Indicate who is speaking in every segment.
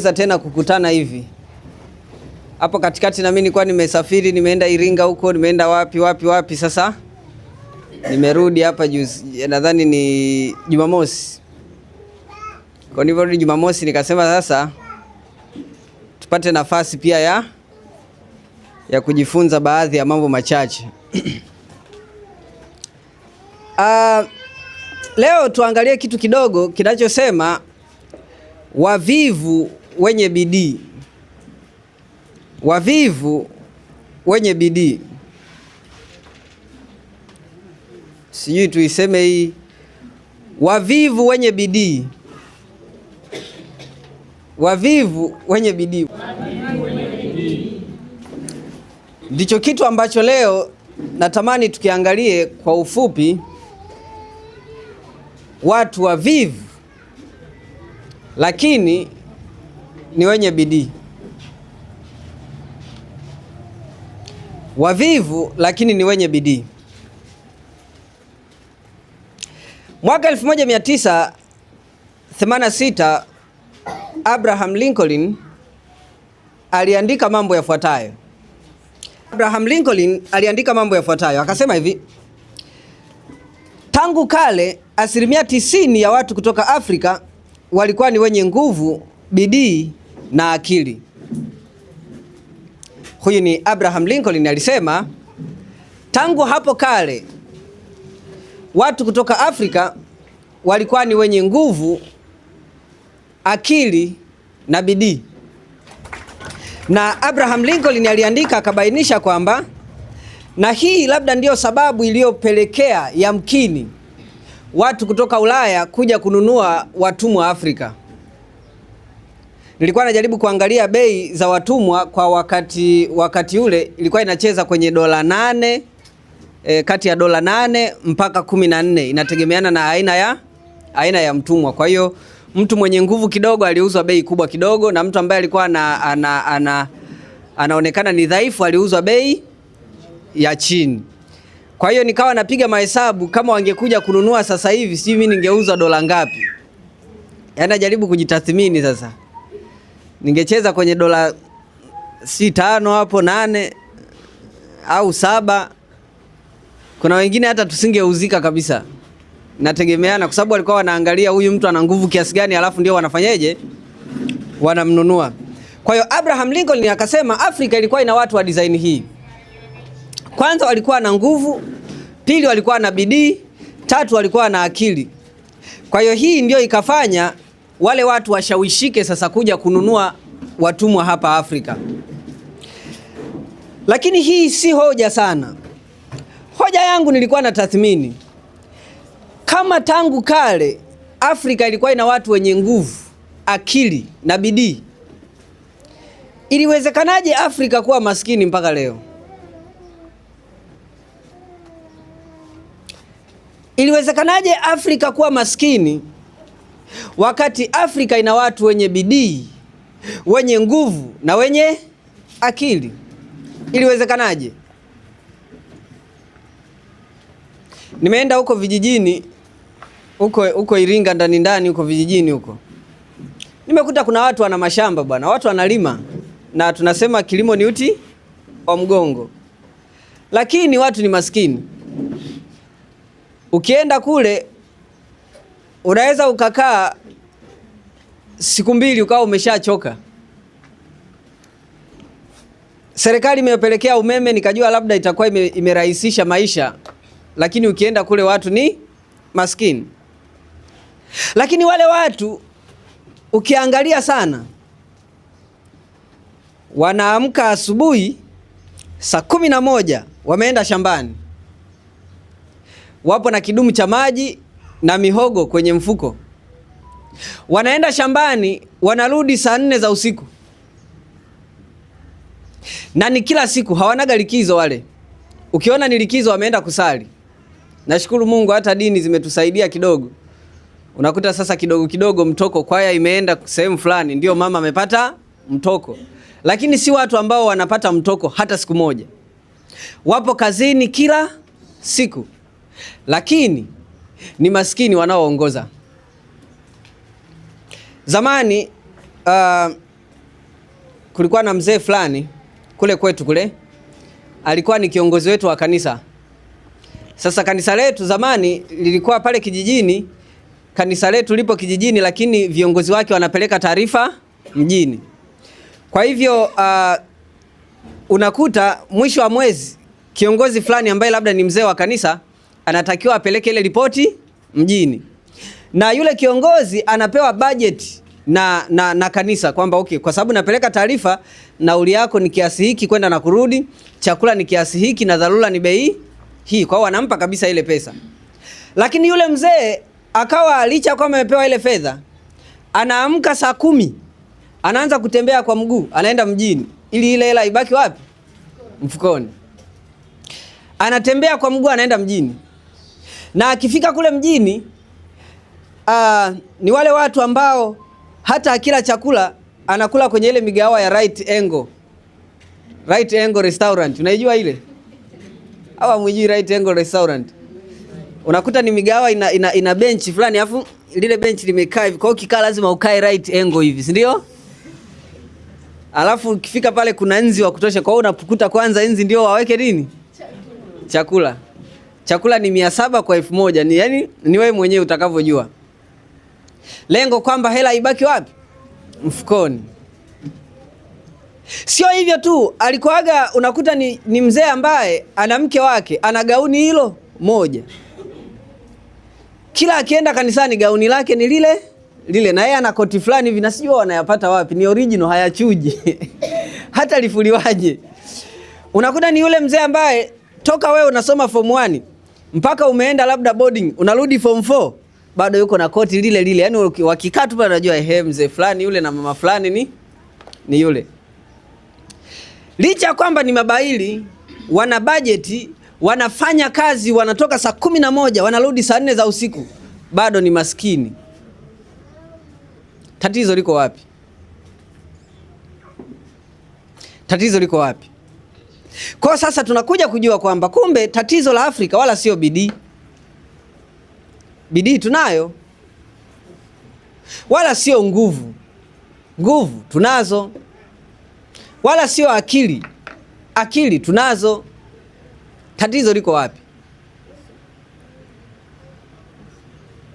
Speaker 1: Tena kukutana hivi hapo katikati, na mimi nilikuwa nimesafiri, nimeenda Iringa huko, nimeenda wapi. Sasa nimerudi hapa juzi, nadhani ni Jumamosi. Kwa hivyo ni Jumamosi, nikasema sasa tupate nafasi pia ya kujifunza baadhi ya mambo machache. Leo tuangalie kitu kidogo kinachosema wavivu wenye bidii. Wavivu wenye bidii. Sijui tuiseme hii, wavivu wenye bidii. Wavivu wenye bidii. Ndicho kitu ambacho leo natamani tukiangalie kwa ufupi. Watu wavivu lakini ni wenye bidii. Wavivu lakini ni wenye bidii. Mwaka 1986 Abraham Lincoln aliandika mambo yafuatayo. Akasema hivi: tangu kale 90% ya watu kutoka Afrika walikuwa ni wenye nguvu, bidii na akili. Huyu ni Abraham Lincoln alisema tangu hapo kale watu kutoka Afrika walikuwa ni wenye nguvu, akili na bidii. Na Abraham Lincoln aliandika akabainisha kwamba, na hii labda ndiyo sababu iliyopelekea yamkini watu kutoka Ulaya kuja kununua watumwa Afrika. Nilikuwa najaribu kuangalia bei za watumwa kwa wakati ule, ilikuwa inacheza kwenye $8, kati ya $8 mpaka 14, inategemeana na aina ya mtumwa. Kwa hiyo mtu mwenye nguvu kidogo aliuzwa bei kubwa kidogo, na mtu ambaye alikuwa anaonekana ni dhaifu aliuzwa bei ya chini. Kwa hiyo nikawa napiga mahesabu, kama wangekuja kununua sasa hivi sijui mimi ningeuza $1 ngapi. Yaani najaribu kujitathmini sasa. Ningecheza kwenye $5 hapo, 8 au 7. Kuna wengine hata tusingeuzika kabisa. Nategemeana kwa sababu walikuwa wanaangalia huyu mtu ana nguvu kiasi gani, alafu ndio wanafanyaje? Wanamnunua. Kwa hiyo Abraham Lincoln akasema Afrika ilikuwa ina watu wa design hii. Kwanza walikuwa na nguvu, pili walikuwa na bidii, tatu walikuwa na akili. Kwa hiyo hii ndio ikafanya wale watu washawishike sasa kuja kununua watumwa hapa Afrika. Lakini hii si hoja sana. Hoja yangu nilikuwa na tathmini, kama tangu kale Afrika ilikuwa ina watu wenye nguvu, akili na bidii, iliwezekanaje Afrika kuwa maskini mpaka leo? Iliwezekanaje Afrika kuwa maskini wakati Afrika ina watu wenye bidii, wenye nguvu na wenye akili? Iliwezekanaje? Nimeenda huko vijijini, huko Iringa ndani huko vijijini huko. Nimekuta kuna watu wana mashamba bwana, watu wanalima, na tunasema kilimo ni uti wa mgongo. Lakini watu ni maskini. Ukienda kule unaweza ukakaa siku 2 ukawa umeshachoka. Serikali imepelekea umeme, nikajua labda itakuwa imerahisisha maisha, lakini ukienda kule watu ni maskini. Lakini wale watu ukiangalia sana, wanaamka asubuhi saa 11 wameenda shambani. Wapo na kidumu cha maji na mihogo kwenye mfuko. Wanaenda shambani, wanarudi saa 4 za usiku. Na ni kila siku, hawanaga likizo wale. Ukiona ni likizo wameenda kusali. Nashukuru Mungu hata dini zimetusaidia kidogo. Unakuta sasa kidogo mtoko, kwaya imeenda sehemu fulani, ndio mama amepata mtoko. Lakini si watu ambao wanapata mtoko hata siku moja. Wapo kazini kila siku. Lakini ni maskini wanaoongoza. Zamani kulikuwa na mzee fulani kule kwetu kule, alikuwa ni kiongozi wetu wa kanisa. Sasa kanisa letu zamani lilikuwa pale kijijini. Kanisa letu lipo kijijini, lakini viongozi wake wanapeleka taarifa mjini. Kwa hivyo unakuta mwisho wa mwezi kiongozi fulani ambaye labda ni mzee wa kanisa anatakiwa apeleke ile ripoti mjini, na yule kiongozi anapewa budget na kanisa kwamba okay, kwa sababu napeleka taarifa, nauli yako ni kiasi hiki kwenda na kurudi, chakula ni kiasi hiki, na dharura ni bei hii. Kwa hiyo wanampa kabisa ile pesa. Lakini yule mzee akawa licha kwa amepewa ile fedha, anaamka saa 10 anaanza kutembea kwa mguu, anaenda mjini ili ile hela ibaki wapi? Mfukoni. Anatembea kwa mguu anaenda mjini. Na akifika kule mjini ni wale watu ambao hata akila chakula anakula kwenye ile migawa ya right angle restaurant. Unaijua ile? Hawa mwijui right angle restaurant. Unakuta ni migawa ina bench fulani, afu lile bench limekaa hivi. Kwa hiyo kikaa lazima ukae right angle hivi, si ndio? Alafu ukifika pale kuna nzi wa kutosha. Kwa hiyo unapukuta kwanza nzi ndio waweke nini? Chakula. Chakula ni 700 kwa 1000. Ni yani ni wewe mwenyewe utakavyojua. Lengo kwamba hela ibaki wapi? Mfukoni. Sio hivyo tu, alikuaga unakuta ni mzee ambaye ana mke wake, ana gauni hilo moja. Kila akienda kanisani gauni lake ni lile, na yeye ana koti fulani hivi, na sijua wanayapata wapi, ni original, hayachuji. Hata lifuliwaje. Unakuta ni yule mzee ambaye toka wewe unasoma form 1 mpaka umeenda labda boarding, unarudi form 4 bado yuko na koti lile. Yaani wakikaa tu pale unajua mzee fulani yule na mama fulani ni yule. Licha kwamba ni mabaili, wana budget, wanafanya kazi, wanatoka saa 11 wanarudi saa 4 za usiku, bado ni maskini. Tatizo liko wapi? Tatizo liko wapi? Kwa sasa tunakuja kujua kwamba kumbe tatizo la Afrika wala sio bidii. Bidii tunayo. Wala sio nguvu. Nguvu tunazo. Wala sio akili. Akili tunazo. Tatizo liko wapi?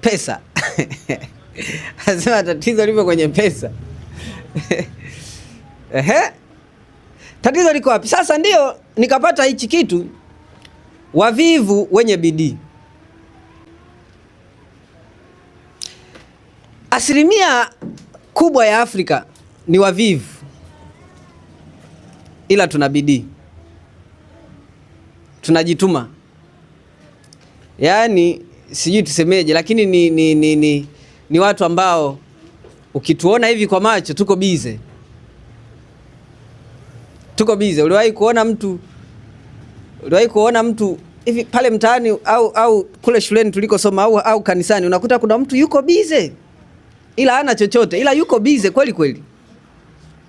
Speaker 1: Pesa. Hasema tatizo lipo kwenye pesa. Tatizo liko wapi? Sasa ndio nikapata hichi kitu, wavivu wenye bidii. Asilimia kubwa ya Afrika ni wavivu, ila tuna bidii, tunajituma. Yaani sijui tusemeje, lakini ni watu ambao ukituona hivi kwa macho tuko bize. Tuko bize. Uliwahi kuona mtu hivi pale mtaani au kule shuleni tulikosoma au kanisani, unakuta kuna mtu yuko bize ila hana chochote, ila yuko bize kweli kweli.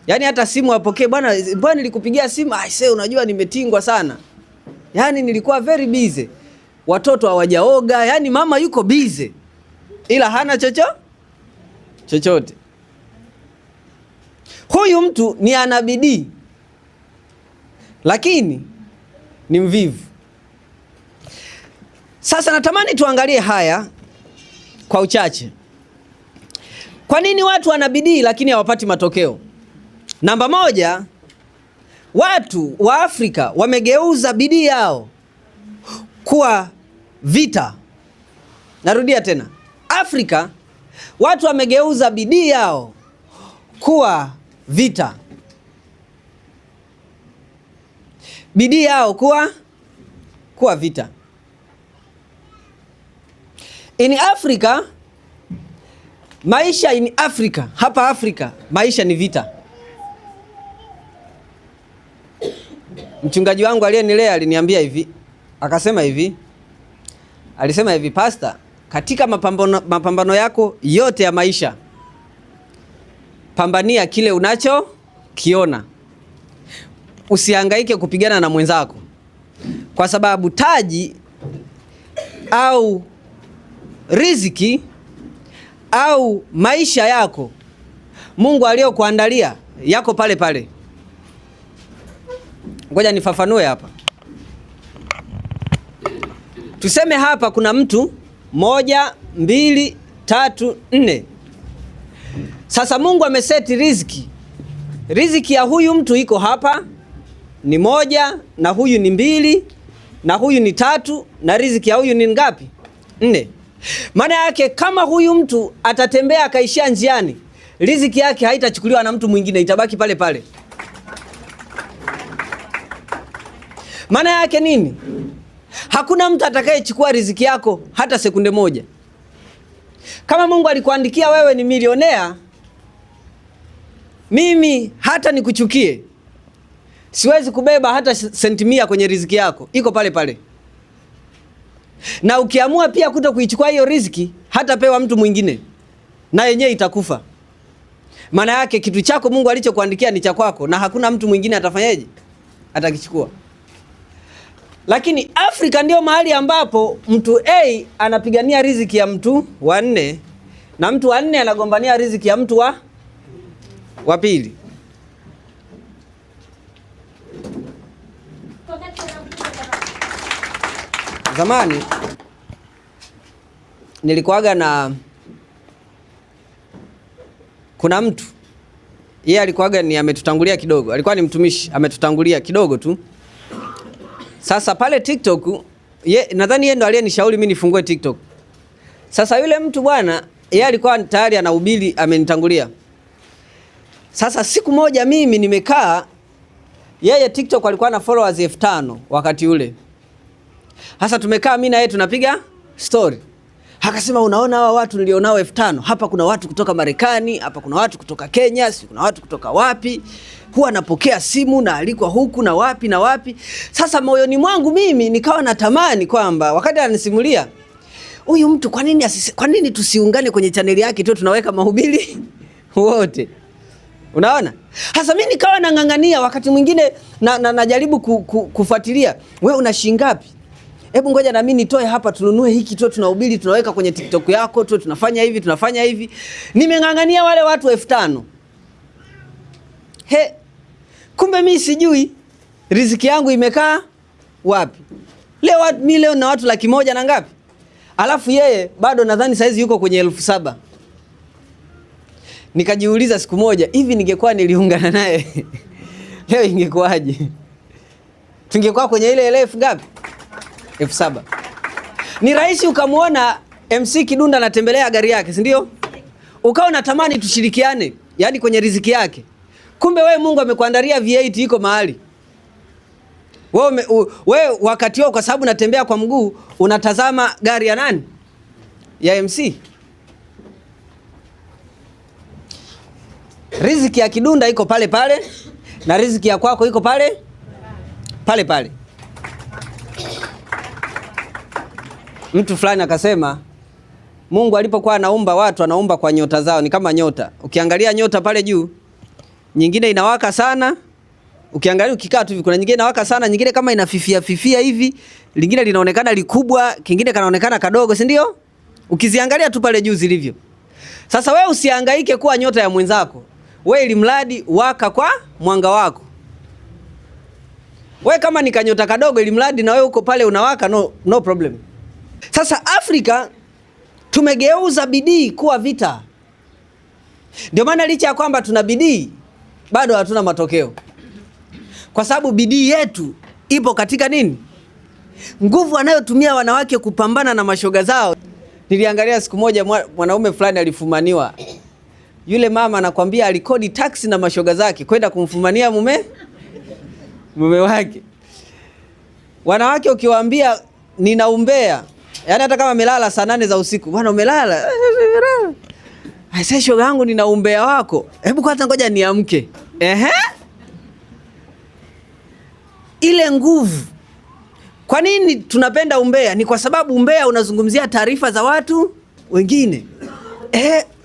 Speaker 1: Yaani hata simu apokee, bwana nilikupigia simu, unajua nimetingwa sana. Yaani nilikuwa very busy. Watoto hawajaoga, yaani mama yuko bize ila hana chochote. Huyu mtu ni ana bidii lakini ni mvivu. Sasa natamani tuangalie haya kwa uchache. Kwa nini watu wana bidii lakini hawapati matokeo? Namba 1, watu wa Afrika wamegeuza bidii yao kuwa vita. Narudia tena. Afrika watu wamegeuza bidii yao kuwa vita. Bidii yao kuwa vita. In Africa, maisha in Africa, hapa Afrika, maisha ni vita. Mchungaji wangu aliyenilea aliniambia hivi, alisema hivi, pastor, katika mapambano yako yote ya maisha, pambania kile unachokiona. Usihangaike kupigana na mwenzako, kwa sababu taji au riziki au maisha yako Mungu aliyokuandalia yako pale pale. Ngoja nifafanue hapa. Tuseme hapa kuna mtu 1, 2, 3, 4. Sasa Mungu ameseti riziki. Riziki ya huyu mtu iko hapa ni 1, na huyu ni 2, na huyu ni 3, na riziki ya huyu ni ngapi? 4. Maana yake kama huyu mtu atatembea akaishia njiani, riziki yake haitachukuliwa na mtu mwingine, itabaki pale pale. Maana yake nini? Hakuna mtu atakayechukua riziki yako hata sekunde moja. Kama Mungu alikuandikia wewe ni milionea, mimi hata nikuchukie, siwezi kubeba hata senti 100 kwenye riziki yako, iko pale pale. Na ukiamua pia kuto kuichukua hiyo riziki, hata pewa mtu mwingine, na yenyewe itakufa. Maana yake kitu chako Mungu alichokuandikia ni cha kwako, na hakuna mtu mwingine atafanyaje? Atakichukua. Lakini Afrika ndio mahali ambapo mtu A anapigania riziki ya mtu wa 4, na mtu wa 4 anagombania riziki ya mtu wa pili. Zamani nilikuwaga na kuna mtu yeye alikuwaga ni ametutangulia kidogo, alikuwa ni mtumishi ametutangulia kidogo tu. Sasa pale TikTok nadhani yeye ndo aliyenishauri mimi nifungue TikTok. Sasa yule mtu bwana, yeye alikuwa tayari anahubiri, amenitangulia. Sasa siku moja mimi nimekaa, yeye TikTok alikuwa na followers 5000 wakati ule. Sasa tumekaa mimi na yeye tunapiga story. Akasema unaona hawa watu nilionao 5000, hapa kuna watu kutoka Marekani, hapa kuna watu kutoka Kenya, si kuna watu kutoka wapi. Huwa napokea simu na alikuwa huku na wapi na wapi. Sasa moyoni mwangu mimi nikawa natamani kwamba wakati ananisimulia, huyu mtu kwa nini tusiungane kwenye chaneli yake tu tunaweka mahubiri wote. Unaona? Sasa mimi nikawa nang'ang'ania, wakati mwingine najaribu kufuatilia, wewe una shilingi ngapi? Hebu ngoja na mimi nitoe hapa tununue hiki tu tunahubiri tunaweka kwenye TikTok yako tu tunafanya hivi. Nimeng'ang'ania wale watu 5000. Kumbe mimi sijui riziki yangu imekaa wapi. Leo na watu 100,000 na ngapi? Alafu yeye bado nadhani saizi yuko kwenye 7,000. Nikajiuliza siku moja, hivi ningekuwa niliungana naye leo ingekuwaje? Tungekuwa kwenye ile 1000 ngapi? 7,000. Ni rahisi ukamuona MC Kidunda anatembelea gari yake, si ndio? Ukao natamani tushirikiane, yani kwenye riziki yake. Kumbe wewe Mungu amekuandalia V8 iko mahali. Wewe wakati wao, kwa sababu natembea kwa mguu, unatazama gari ya nani? Ya MC. Riziki ya Kidunda iko pale pale, na riziki ya kwako iko pale pale. Mtu fulani akasema Mungu alipokuwa anaumba watu anaumba kwa nyota zao, ni kama nyota. Ukiangalia nyota pale juu, nyingine inawaka sana. Ukiangalia ukikaa tu hivi, kuna nyingine inawaka sana, nyingine kama inafifia hivi, lingine linaonekana likubwa, kingine kanaonekana kadogo, si ndio? Ukiziangalia tu pale juu zilivyo. Sasa wewe usihangaike kuwa nyota ya mwenzako. Wewe ili mradi waka kwa mwanga wako. Wewe kama ni kanyota kadogo, ili mradi na wewe uko pale unawaka, no problem. Sasa Afrika tumegeuza bidii kuwa vita. Ndio maana licha ya kwamba tuna bidii bado hatuna matokeo. Kwa sababu bidii yetu ipo katika nini? Nguvu anayotumia wanawake kupambana na mashoga zao. Niliangalia siku moja mwanaume fulani alifumaniwa. Yule mama anakuambia alikodi taxi na mashoga zake kwenda kumfumania mume wake. Wanawake ukiwaambia ninaumbea, yani hata kama amelala saa 8 za usiku, bwana umelala. Sasa shoga yangu ninaumbea wako. Hebu kwanza ngoja niamke. Ile nguvu. Kwa nini tunapenda umbea? Ni kwa sababu umbea unazungumzia taarifa za watu wengine.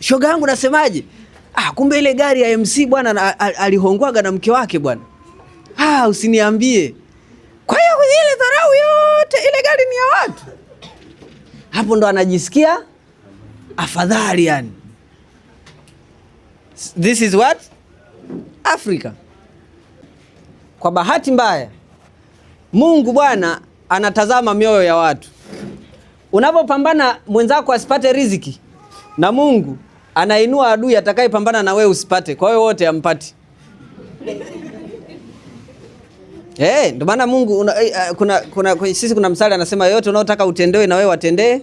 Speaker 1: Shoga yangu nasemaje? Kumbe ile gari ya MC bwana alihongwaga na mke wake bwana. Usiniambie. Kwa hiyo ile dharau yote ile gari ni ya watu. Hapo ndo anajisikia afadhali yani. This is what? Africa. Kwa bahati mbaya Mungu bwana anatazama mioyo ya watu. Unapopambana mwenzako asipate riziki, na Mungu anainua adui atakayepambana na wewe usipate. Kwa hiyo wote ampati. Ndio maana Mungu sisi kuna msali anasema yote unaotaka utendewe na wewe watendee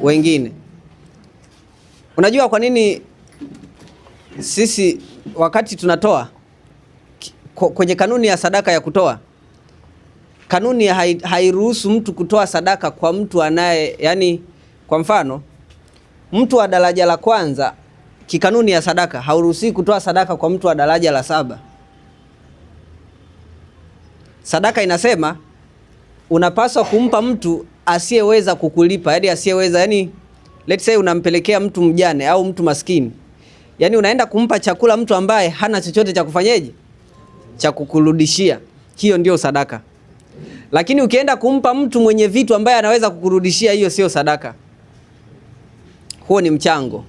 Speaker 1: wengine. Unajua kwa nini sisi wakati tunatoa kwenye kanuni ya sadaka ya kutoa, kanuni hairuhusu mtu kutoa sadaka kwa mtu anaye, yani kwa mfano mtu wa daraja la kwanza kikanuni ya sadaka hauruhusi kutoa sadaka kwa mtu wa daraja la 7. Sadaka inasema unapaswa kumpa mtu asiyeweza kukulipa, yani asiyeweza, yani let's say unampelekea mtu mjane au mtu maskini. Yani unaenda kumpa chakula mtu ambaye hana chochote cha kufanyeje? Cha kukurudishia. Hiyo ndio sadaka. Lakini ukienda kumpa mtu mwenye vitu ambaye anaweza kukurudishia, hiyo sio sadaka. Huo ni mchango.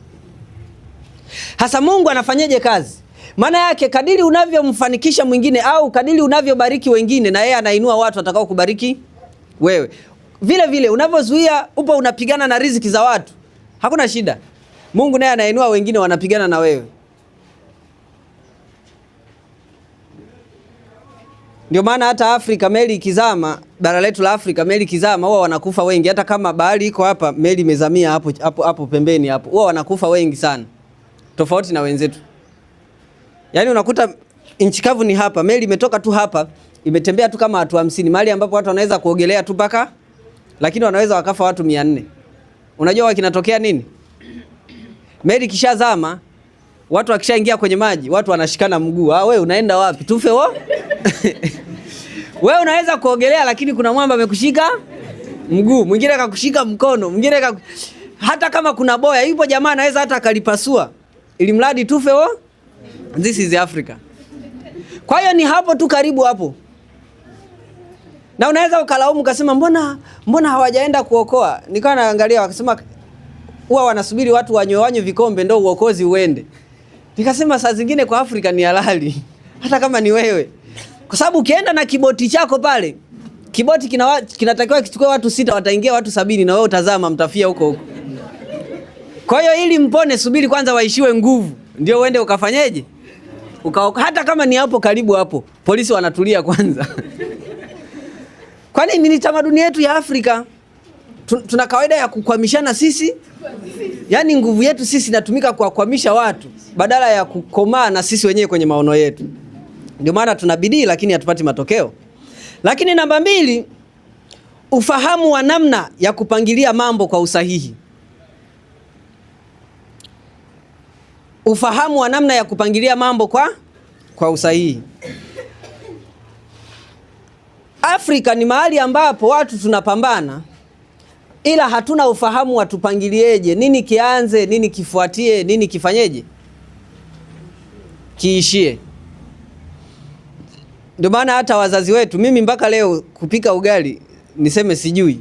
Speaker 1: Hasa Mungu anafanyaje kazi? Maana yake kadiri unavyomfanikisha mwingine au kadiri unavyobariki wengine, na yeye anainua watu atakao kubariki wewe. Vile vile unavyozuia upo unapigana na riziki za watu, hakuna shida. Mungu naye anainua wengine wanapigana na wewe. Ndio maana hata Afrika meli ikizama, bara letu la Afrika meli ikizama huwa wanakufa wengi. Hata kama bahari iko hapa, meli imezamia hapo pembeni hapo, huwa wanakufa wengi sana. Tofauti na wenzetu. Yaani unakuta nchi kavu ni hapa, meli imetoka tu hapa, imetembea tu kama watu 50, mahali ambapo watu wanaweza kuogelea tu paka, lakini wanaweza wakafa watu 400. Unajua kinatokea nini? Meli kishazama, watu wakishaingia kwenye maji, watu wanashikana mguu. Wewe unaenda wapi? Tufe wo? Wewe unaweza kuogelea lakini kuna mwamba amekushika mguu, mwingine akakushika mkono, mwingine hata kama kuna boya, yupo jamaa anaweza hata akalipasua. Ili mradi tufe wo? This is Africa. Kwa hiyo ni hapo tu karibu hapo. Na unaweza ukalaumu ukasema mbona hawajaenda kuokoa? Nikawa naangalia wakasema huwa wanasubiri watu wanywe vikombe ndio uokozi uende. Nikasema saa zingine kwa Afrika ni halali. Hata kama ni wewe. Kwa sababu ukienda na kiboti chako pale, kiboti kinatakiwa kichukue watu 6, wataingia watu 70 na wewe utazama mtafia huko. Kwa hiyo ili mpone, subiri kwanza waishiwe nguvu, ndio uende ukafanyeje? Hata kama ni hapo karibu hapo, polisi wanatulia kwanza. Kwani ni tamaduni yetu ya Afrika. Tuna kawaida ya kukwamishana sisi. Yaani nguvu yetu sisi inatumika kuwakwamisha watu badala ya kukomaa na sisi wenyewe kwenye maono yetu. Ndio maana tunabidii lakini hatupati matokeo. Lakini namba 2, ufahamu wa namna ya kupangilia mambo kwa usahihi. Ufahamu wa namna ya kupangilia mambo kwa usahihi. Afrika ni mahali ambapo watu tunapambana, ila hatuna ufahamu wa tupangilieje, nini kianze, nini kifuatie, nini kifanyeje, kiishie. Ndio maana hata wazazi wetu, mimi mpaka leo kupika ugali niseme sijui.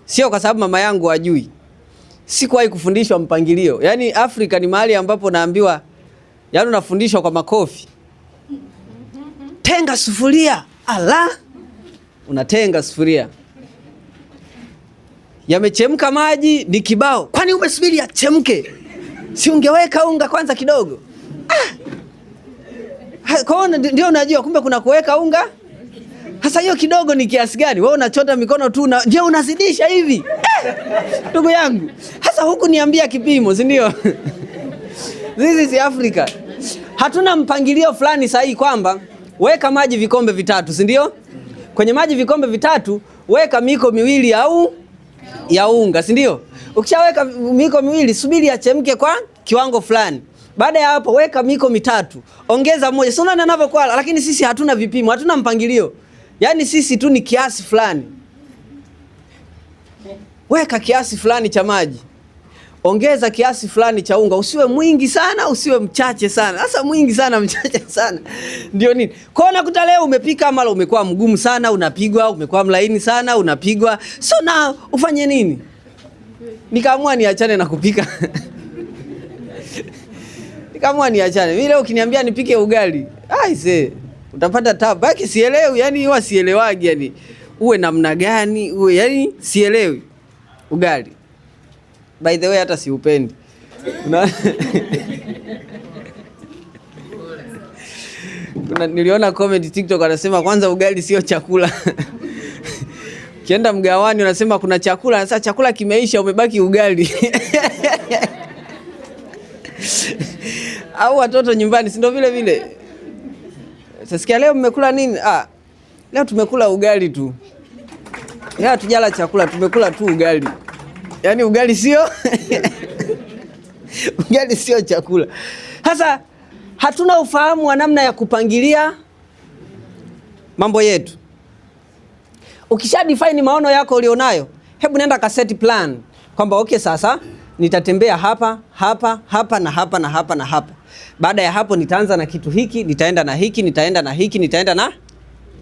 Speaker 1: Sio kwa sababu mama yangu hajui. Sikuwahi kufundishwa mpangilio. Yaani Afrika ni mahali ambapo naambiwa, yaani unafundishwa kwa makofi. Tenga sufuria. Ala! Unatenga sufuria. Yamechemka maji ni kibao. Kwani umesubiri yachemke? Si ungeweka unga kwanza kidogo? Kwa hiyo ndio unajua kumbe kuna kuweka unga. Sasa hiyo kidogo ni kiasi gani? Wewe unachota mikono tu na ndio unazidisha hivi. Ndugu yangu. Sasa huku niambia kipimo, si ndio? This is Africa. Hatuna mpangilio fulani sahihi kwamba weka maji vikombe 3, si ndio? Kwenye maji vikombe 3 weka miko 2 au ya unga, si ndio? Ukishaweka miko 2 subiri yachemke kwa kiwango fulani. Baada ya hapo weka miko 3, ongeza 1. Sio nani anavyokuwa, lakini sisi hatuna vipimo, hatuna mpangilio. Yaani sisi tu ni kiasi fulani. Weka kiasi fulani cha maji. Ongeza kiasi fulani cha unga, usiwe mwingi sana, usiwe mchache sana. Sasa mwingi sana, mchache sana. Ndio nini? Kwa hiyo nakuta leo umepika mara umekuwa mgumu sana, unapigwa, umekuwa mlaini sana, unapigwa. So na ufanye nini? Nikaamua niachane na kupika. Nikaamua niachane. Mimi leo ukiniambia nipike ugali, aise, Utapata tabu. Baki sielewi, yani huwa sielewagi yani. Uwe namna gani, uwe yani sielewi. Ugali. By the way hata siupendi. Niliona comment TikTok anasema kwanza ugali sio chakula. Kienda mgawani unasema kuna chakula, sasa chakula kimeisha umebaki ugali. Au watoto nyumbani si ndio vile vile. Sasikia leo mmekula nini? Leo tumekula ugali tu. Leo hatujala chakula, tumekula tu ugali. Yaani ugali sio ugali sio chakula. Sasa hatuna ufahamu wa namna ya kupangilia mambo yetu. Ukisha define maono yako ulionayo, hebu nenda ka set plan kwamba okay, sasa nitatembea hapa, hapa, hapa na hapa na hapa na hapa. Baada ya hapo nitaanza na kitu hiki, nitaenda na hiki, nitaenda na hiki, nitaenda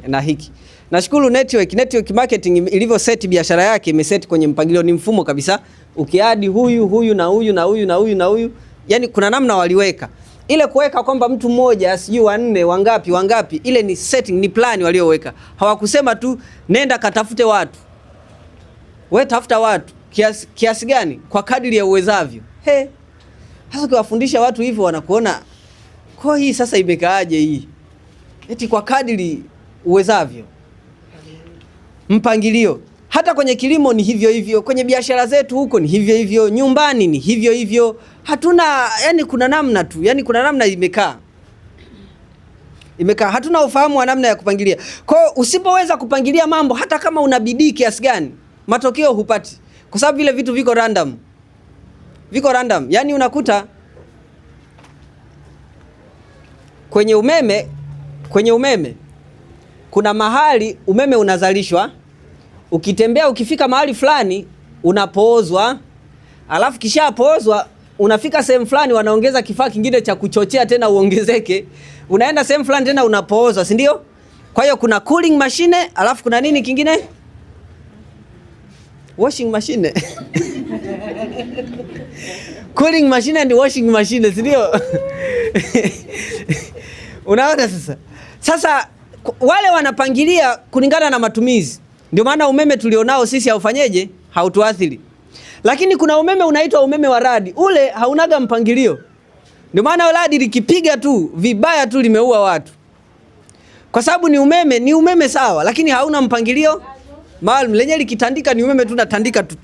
Speaker 1: na hiki. Nashukuru network marketing ilivyo set biashara yake, imeset kwenye mpangilio, ni mfumo kabisa. Ukiadi huyu na huyu na huyu na huyu na huyu, yani kuna namna waliweka. Ile kuweka kwamba mtu mmoja sijui wanne wangapi, ile ni setting, ni plan walioweka. Hawakusema tu nenda katafute watu. Wewe tafuta watu kiasi gani? Kwa kadiri ya uwezavyo. Sasa ukiwafundisha watu hivyo wanakuona kwa hii sasa imekaaje hii? Eti kwa kadiri uwezavyo. Mpangilio. Hata kwenye kilimo ni hivyo hivyo, kwenye biashara zetu huko ni hivyo hivyo, nyumbani ni hivyo hivyo. Hatuna, yani kuna namna tu, yani kuna namna imekaa. Hatuna ufahamu wa namna ya kupangilia. Kwa hiyo usipoweza kupangilia mambo hata kama una bidii kiasi gani, matokeo hupati. Kwa sababu vile vitu viko random. Viko random. Yani unakuta kwenye umeme kuna mahali umeme unazalishwa. Ukitembea ukifika mahali fulani unapoozwa. Alafu kisha poozwa unafika sehemu fulani wanaongeza kifaa kingine cha kuchochea tena uongezeke. Unaenda sehemu fulani tena unapoozwa, si ndio? Kwa hiyo kuna cooling machine, alafu kuna nini kingine? Washing machine. Cooling machine and washing machine, si ndio? Unaona sasa? Sasa wale wanapangilia kulingana na matumizi. Ndio maana umeme tulionao sisi haufanyeje? Hautuathiri. Lakini kuna umeme unaitwa umeme wa radi. Ule haunaga mpangilio. Ndio maana radi likipiga tu vibaya tu limeua watu. Kwa sababu ni umeme sawa, lakini hauna mpangilio maalum. Lenye likitandika ni umeme tu natandika tu.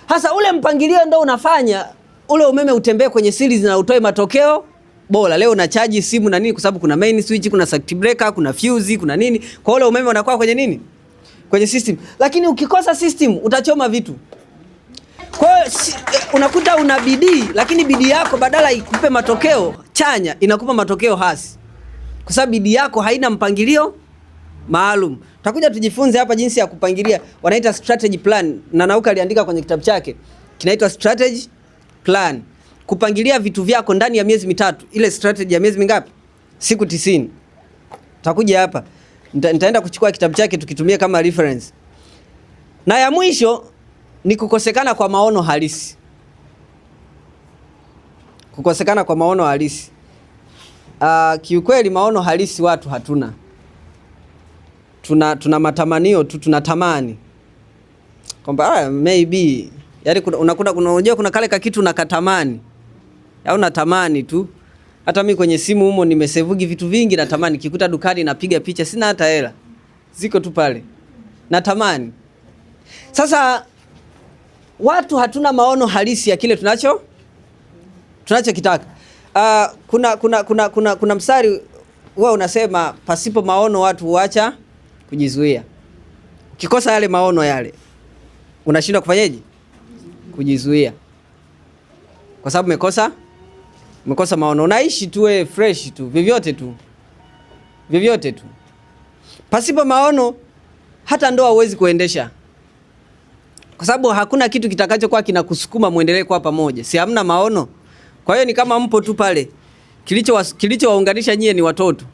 Speaker 1: Hasa ule mpangilio ndio unafanya ule umeme utembee kwenye series na utoe matokeo bora. Leo na charge simu na nini, kwa sababu kuna main switch, kuna circuit breaker, kuna fuse, kuna nini. Kwa ule umeme unakuwa kwenye nini? Kwenye system. Lakini ukikosa system utachoma vitu. Kwa hiyo unakuta una bidii, lakini bidii yako badala ikupe matokeo chanya inakupa matokeo hasi. Kwa sababu bidii yako haina mpangilio maalum. Tutakuja tujifunze hapa jinsi ya kupangilia. Wanaita strategy plan. Na Nauka aliandika kwenye kitabu chake. Kinaitwa strategy plan. Kupangilia vitu vyako ndani ya miezi mitatu. Ile strategy ya miezi mingapi? Siku 90. Tutakuja hapa. Nitaenda kuchukua kitabu chake tukitumia kama reference. Na ya mwisho ni kukosekana kwa maono halisi. Kukosekana kwa maono halisi. Kiukweli maono halisi watu hatuna. Tuna matamanio tu, tunatamani. Kwamba maybe yaani unajua kuna kale ka kitu unakatamani. Au unatamani tu. Hata mimi kwenye simu humo nimesevugi vitu vingi natamani. Kikuta dukani napiga picha, sina hata hela. Ziko tu pale. Natamani. Sasa watu hatuna maono halisi ya kile tunachokitaka. Kuna mstari wao unasema pasipo maono watu huacha kujizuia. Ukikosa yale maono yale unashindwa kufanyaje? Kujizuia. Kwa sababu umekosa maono. Unaishi tu fresh tu, vyovyote tu. Pasipo maono hata ndoa huwezi kuendesha. Kwa sababu hakuna kitu kitakachokuwa kinakusukuma muendelee kwa pamoja. Si hamna maono. Kwa hiyo ni kama mpo tu pale. Kilichowaunganisha nyie ni watoto.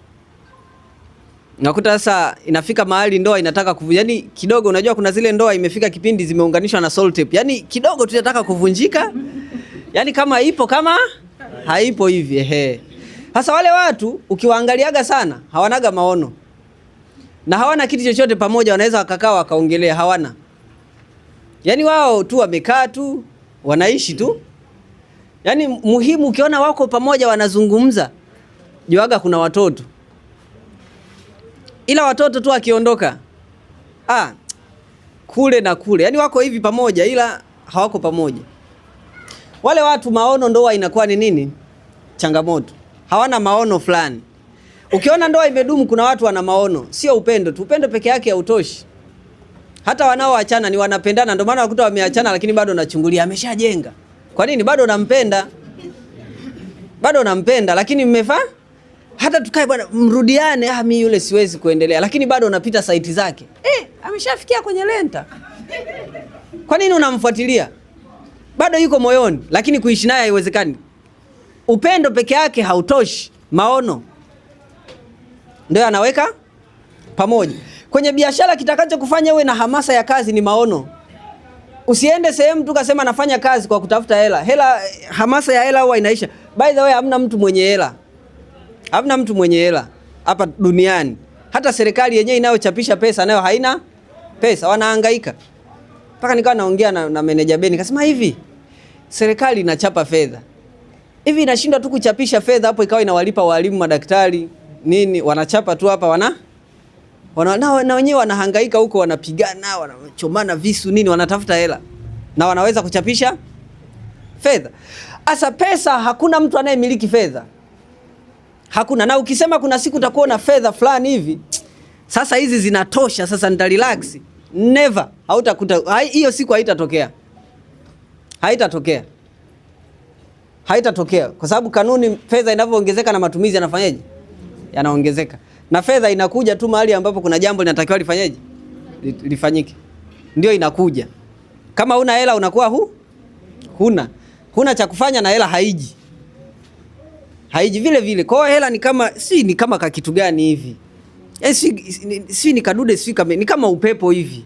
Speaker 1: Nakuta sasa inafika mahali ndoa inataka kuvunjika. Yaani kidogo unajua kuna zile ndoa imefika kipindi zimeunganishwa na soul tape. Yaani kidogo tunataka kuvunjika. Yaani kama ipo kama haipo hivi Hasa wale watu ukiwaangaliaga sana hawanaga maono na hawana kitu chochote pamoja, wanaweza wakakaa wakaongelea, hawana. Yaani wao tu wamekaa tu wanaishi tu. Yaani muhimu ukiona wako pamoja wanazungumza, juaga kuna watoto. Ila watoto tu akiondoka, kule na kule. Yaani wako hivi pamoja ila hawako pamoja. Wale watu maono ndoa inakuwa ni nini? Changamoto. Hawana maono fulani. Ukiona ndoa imedumu kuna watu wana maono, sio upendo tu. Upendo peke yake hautoshi. Hata wanaoachana ni wanapendana, ndio maana wakuta wameachana lakini bado unachungulia ameshajenga. Kwa nini? Bado unampenda. Bado unampenda lakini mmefa hata tukae bwana mrudiane, mimi yule siwezi kuendelea, lakini bado unapita site zake. Ameshafikia kwenye lenta. Kwa nini unamfuatilia? Bado yuko moyoni, lakini kuishi naye haiwezekani. Upendo peke yake hautoshi, maono ndio anaweka pamoja. Kwenye biashara kitakacho kufanya uwe na hamasa ya kazi ni maono. Usiende sehemu tu kasema nafanya kazi kwa kutafuta hela. Hamasa ya hela huwa inaisha. By the way, hamna mtu mwenye hela. Hamna mtu mwenye hela hapa duniani. Hata serikali yenyewe inayochapisha pesa nayo haina pesa, wanahangaika. Mpaka nikawa naongea na meneja Beni, nikasema hivi, serikali inachapa fedha. Hivi inashindwa tu kuchapisha fedha hapo ikawa inawalipa walimu, madaktari, nini, wanachapa tu hapa na wenyewe wanahangaika huko, wanapigana, wanachomana visu nini, wanatafuta hela. Na wanaweza kuchapisha fedha. Asa pesa hakuna mtu anayemiliki fedha. Hakuna. Na ukisema kuna siku utakuwa na fedha fulani hivi, sasa hizi zinatosha, sasa nita relax. Never. Hautakuta hiyo siku haitatokea. Haitatokea. Haitatokea kwa sababu kanuni, fedha inavyoongezeka na matumizi yanafanyaje? Yanaongezeka. Na fedha inakuja tu mahali ambapo kuna jambo linatakiwa lifanyaje? Lifanyike. Ndio inakuja. Kama huna hela unakuwa huna cha kufanya na hela haiji. Haiji vile vile. Kwa hiyo hela ni kama ka kitu gani hivi? Ni kadude, ni kama upepo hivi.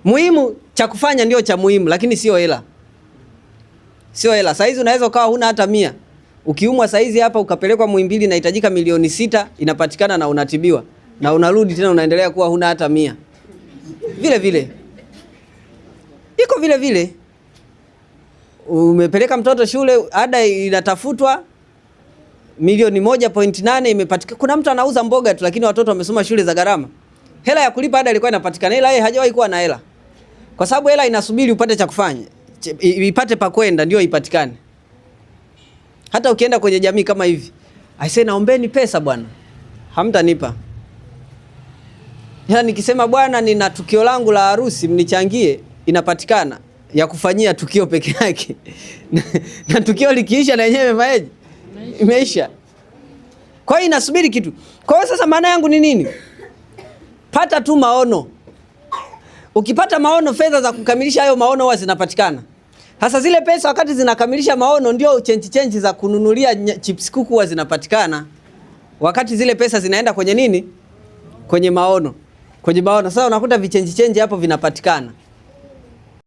Speaker 1: Muhimu cha kufanya ndio cha muhimu, lakini sio hela. Sio hela. Saizi unaweza ukawa huna hata 100. Ukiumwa saizi hapa ukapelekwa Muhimbili inahitajika milioni 6, inapatikana na unatibiwa. Na unarudi tena unaendelea kuwa huna hata 100. Vile vile. Iko vile vile. Umepeleka mtoto shule, ada inatafutwa milioni 1.8 imepatikana. Kuna mtu anauza mboga tu lakini watoto wamesoma shule za gharama. Hela ya kulipa ada ilikuwa inapatikana, ila yeye hajawahi kuwa na hela. Kwa sababu hela inasubiri upate cha kufanya. Ipate pa kwenda ndio ipatikane. Hata ukienda kwenye jamii kama hivi, aisee naombeni pesa bwana, hamtanipa. Yaani nikisema bwana nina tukio langu la harusi mnichangie, inapatikana ya kufanyia tukio peke yake. Na tukio likiisha na yenyewe imefaje? Imeisha. Kwa hiyo inasubiri kitu. Kwa hiyo sasa maana yangu ni nini? Pata tu maono. Ukipata maono, fedha za kukamilisha hayo maono huwa zinapatikana. Sasa zile pesa wakati zinakamilisha maono ndio chenji za kununulia chips kuku huwa zinapatikana. Wakati zile pesa zinaenda kwenye nini? Kwenye maono. Kwenye maono. Sasa unakuta vichenji hapo vinapatikana.